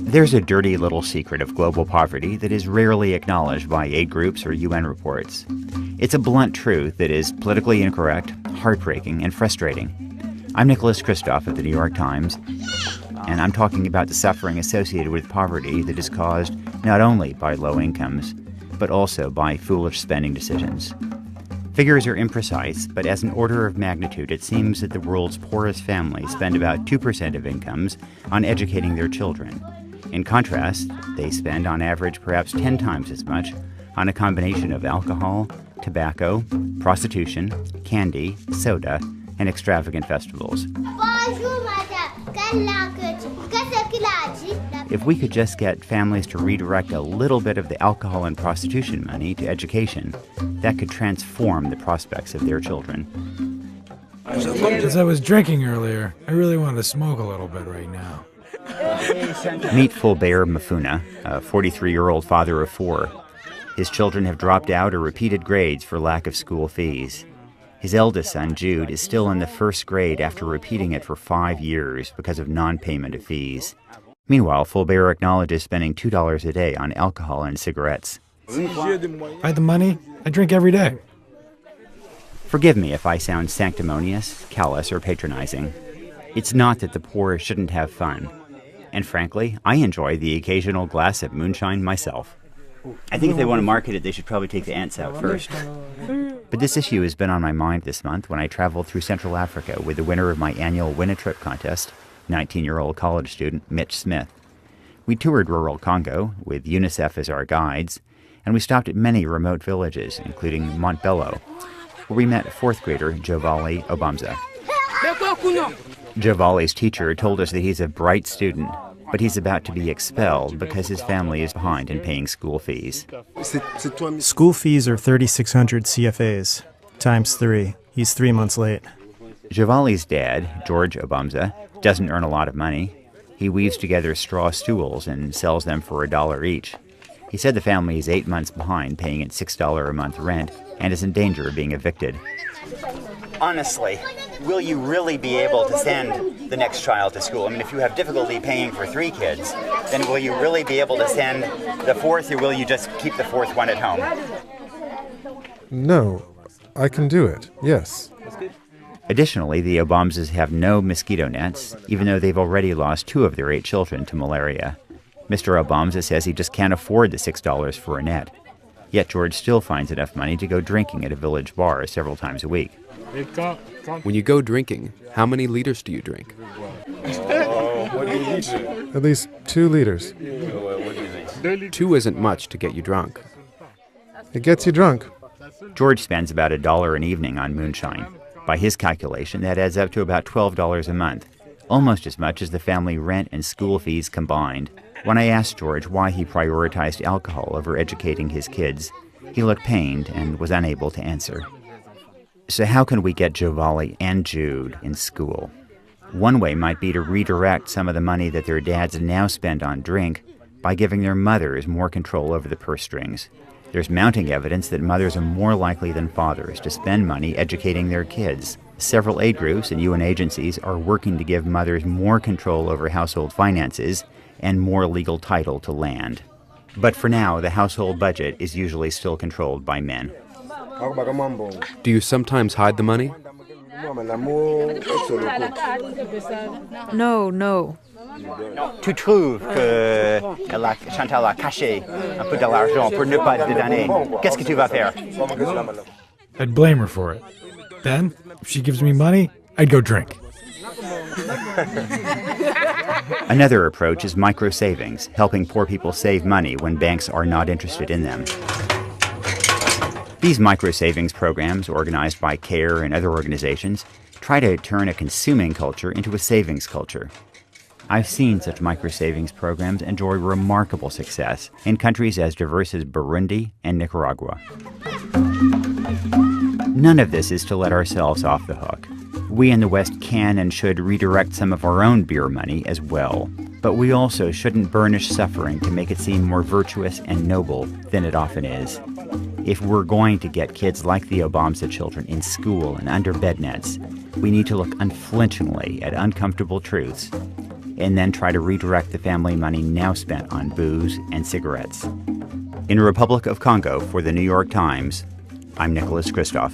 There's a dirty little secret of global poverty that is rarely acknowledged by aid groups or UN reports. It's a blunt truth that is politically incorrect, heartbreaking, and frustrating. I'm Nicholas Kristof of the New York Times, and I'm talking about the suffering associated with poverty that is caused not only by low incomes, but also by foolish spending decisions. Figures are imprecise, but as an order of magnitude, it seems that the world's poorest families spend about 2% of incomes on educating their children. In contrast, they spend on average perhaps 10 times as much on a combination of alcohol, tobacco, prostitution, candy, soda, and extravagant festivals. If we could just get families to redirect a little bit of the alcohol and prostitution money to education, that could transform the prospects of their children. As I was drinking earlier, I really want to smoke a little bit right now. Meet Fulbert Mafuna, a 43-year-old father of 4. His children have dropped out or repeated grades for lack of school fees. His eldest son, Jude, is still in the first grade after repeating it for 5 years because of non-payment of fees. Meanwhile, Fulbert acknowledges spending $2 a day on alcohol and cigarettes. I had the money. I drink every day. Forgive me if I sound sanctimonious, callous, or patronizing. It's not that the poor shouldn't have fun. And frankly, I enjoy the occasional glass of moonshine myself. I think if they want to market it, they should probably take the ants out first. But this issue has been on my mind this month when I traveled through Central Africa with the winner of my annual Win-A-Trip contest, 19-year-old college student Mitch Smith. We toured rural Congo with UNICEF as our guides, and we stopped at many remote villages, including Montbello, where we met 4th grader Jovali Obamza. Jovali's teacher told us that he's a bright student, but he's about to be expelled because his family is behind in paying school fees. School fees are 3,600 CFAs, times 3. He's 3 months late. Jovali's dad, George Obamza, doesn't earn a lot of money. He weaves together straw stools and sells them for $1 each. He said the family is 8 months behind paying its $6 a month rent and is in danger of being evicted. Honestly, will you really be able to send the next child to school? I mean, if you have difficulty paying for 3 kids, then will you really be able to send the 4th, or will you just keep the 4th one at home? No, I can do it, yes. Additionally, the Obamses have no mosquito nets, even though they've already lost 2 of their 8 children to malaria. Mr. Obamza says he just can't afford the $6 for a net. Yet George still finds enough money to go drinking at a village bar several times a week. When you go drinking, how many liters do you drink? At least 2 liters. 2 isn't much to get you drunk. It gets you drunk. George spends about $1 an evening on moonshine. By his calculation, that adds up to about $12 a month, almost as much as the family rent and school fees combined. When I asked George why he prioritized alcohol over educating his kids, he looked pained and was unable to answer. So how can we get Jovali and Jude in school? One way might be to redirect some of the money that their dads now spend on drink by giving their mothers more control over the purse strings. There's mounting evidence that mothers are more likely than fathers to spend money educating their kids. Several aid groups and UN agencies are working to give mothers more control over household finances and more legal title to land. But for now, the household budget is usually still controlled by men. Do you sometimes hide the money? No. Tu trouves que Chantal a caché un peu de l'argent pour ne pas te donner. Qu'est-ce que tu vas faire? I'd blame her for it. Then, if she gives me money, I'd go drink. Another approach is micro-savings, helping poor people save money when banks are not interested in them. These micro-savings programs, organized by CARE and other organizations, try to turn a consuming culture into a savings culture. I've seen such micro-savings programs enjoy remarkable success in countries as diverse as Burundi and Nicaragua. None of this is to let ourselves off the hook. We in the West can and should redirect some of our own beer money as well. But we also shouldn't burnish suffering to make it seem more virtuous and noble than it often is. If we're going to get kids like the Obamsa children in school and under bed nets, we need to look unflinchingly at uncomfortable truths and then try to redirect the family money now spent on booze and cigarettes. In the Republic of Congo for the New York Times, I'm Nicholas Kristof.